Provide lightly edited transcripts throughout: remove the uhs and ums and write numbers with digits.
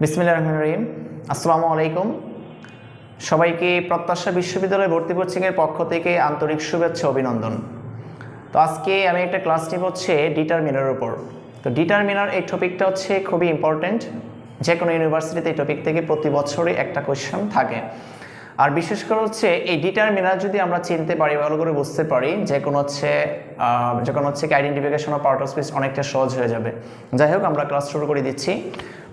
বিসমিল্লাহির রহমানির রহিম। আসসালামু আলাইকুম। সবাইকে প্রত্যাশা বিশ্ববিদ্যালয় ভর্তি কোচিংয়ের পক্ষ থেকে আন্তরিক শুভেচ্ছা অভিনন্দন। তো আজকে আমি একটা ক্লাস নিব হচ্ছে ডিটারমিনারের উপর। তো ডিটারমিনার এই টপিকটা হচ্ছে খুবই ইম্পর্টেন্ট। যে কোনো ইউনিভার্সিটিতে এই টপিক থেকে প্রতি বছরই একটা কোয়েশ্চেন থাকে। আর বিশেষ করে হচ্ছে এই ডিটারমিনার যদি আমরা চিনতে পারি, ভালো করে বুঝতে পারি, যখন হচ্ছে কি identification of part of speech অনেকটা সহজ হয়ে যাবে। যাই হোক, আমরা ক্লাস শুরু করে দিচ্ছি।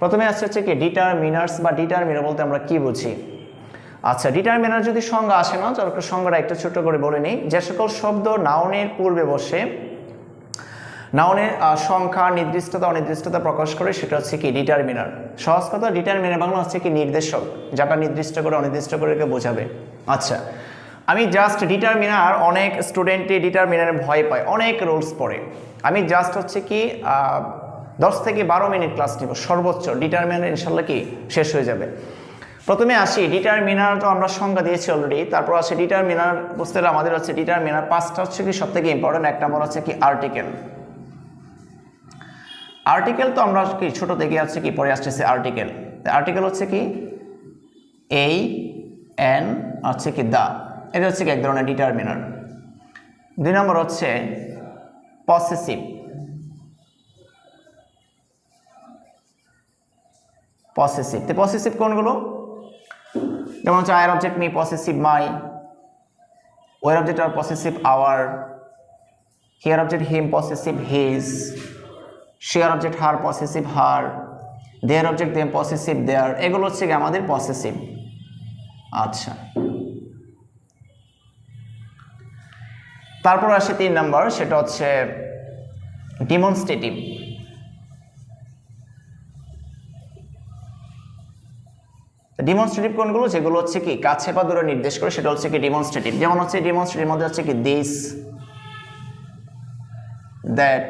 প্রথমে আসছে হচ্ছে কি ডিটারমিনার্স বা ডিটারমিনার বলতে আমরা কি বুঝি। আচ্ছা, ডিটারমিনার যদি সংজ্ঞা আসে না, তার সংজ্ঞাটা একটু ছোট করে বলে নিই। যে সকল শব্দ নাউনের পূর্বে বসে নাউনের সংখ্যা, নির্দিষ্টতা, অনির্দিষ্টতা প্রকাশ করে, সেটা হচ্ছে কি ডিটারমিনার। সহজ কথা, ডিটারমিনার বাংলা হচ্ছে কি নির্দেশক, যেটা নির্দিষ্ট করে অনির্দিষ্ট করে বোঝাবে। আচ্ছা, আমি জাস্ট ডিটারমিনার, অনেক স্টুডেন্টই ডিটারমিনারে ভয় পায়, অনেক রুলস পড়ে। আমি জাস্ট হচ্ছে কি 10 থেকে 12 মিনিট ক্লাস নিব সর্বোচ্চ, ডিটারমিনার ইনশাল্লাহ কি শেষ হয়ে যাবে। প্রথমে আসি ডিটারমিনার, তো আমরা সংজ্ঞা দিয়েছি অলরেডি। তারপর আসে ডিটারমিনার বুঝতে হলে আমাদের হচ্ছে ডিটারমিনার 5টা হচ্ছে কি সব থেকে ইম্পর্টেন্ট। এক নম্বর হচ্ছে কি আর্টিকেল। আর্টিকেল তো আমরা কি ছোট থেকে আছে কি পরে আসতেছে আর্টিকেল। আর্টিকেল হচ্ছে কি এই, এন, হচ্ছে কি দা, এটা হচ্ছে কি এক ধরনের ডিটারমিনার। 2 নম্বর হচ্ছে পসেসিভ। পসেসিভ তো পসেসিভ কোনগুলো? যেমন হচ্ছে আয়ার অবজেক্ট মি, পসেসিভ মাই। ওয়ার অবজেক্ট আর পসেসিভ আওয়ার। হিয়ার অবজেক্ট হিম, পসেসিভ হিজ। শেয়ার অবজেক্ট হার, পসেসিভ হার। দেয়ার অবজেক্ট দেম, পসেসিভ দেয়ার। এগুলো হচ্ছে কি আমাদের পসেসিভ। আচ্ছা, তারপর আসে 3 নম্বর, সেটা হচ্ছে ডিমনস্ট্রেটিভ। ডিমনস্ট্রেটিভ কোনগুলো? যেগুলো হচ্ছে কি কাছে বা দূরে নির্দেশ করে, সেটা হচ্ছে কি ডিমনস্ট্রেটিভ। যেমন হচ্ছে ডিমনস্ট্রেটিভ মধ্যে হচ্ছে কি দিস, দ্যাট,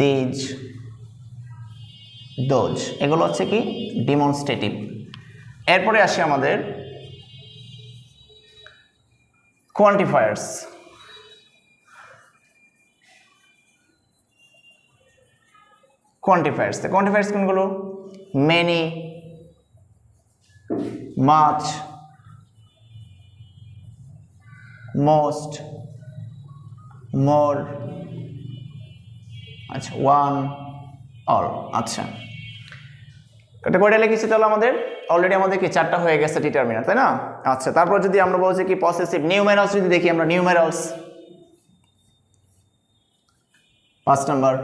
দিজ, দোজ, এগুলো হচ্ছে কি ডিমনস্ট্রেটিভ। এরপরে আসে আমাদের কোয়ান্টিফায়ার্স। কোয়ান্টিফায়ার্স কোনগুলো? মেনি, মাচ, মোস্ট, মোর, আচ্ছা, ওয়ান, অল। আচ্ছা, এটা কয়টা লিখেছি তাহলে? আমাদের অলরেডি আমাদের কি 4টা হয়ে গেছে ডিটারমিনার, তাই না? আচ্ছা, তারপর যদি আমরা বলছি কি পসেসিভ, নিউমেরালস যদি দেখি আমরা, নিউমেরালস 5 নম্বর।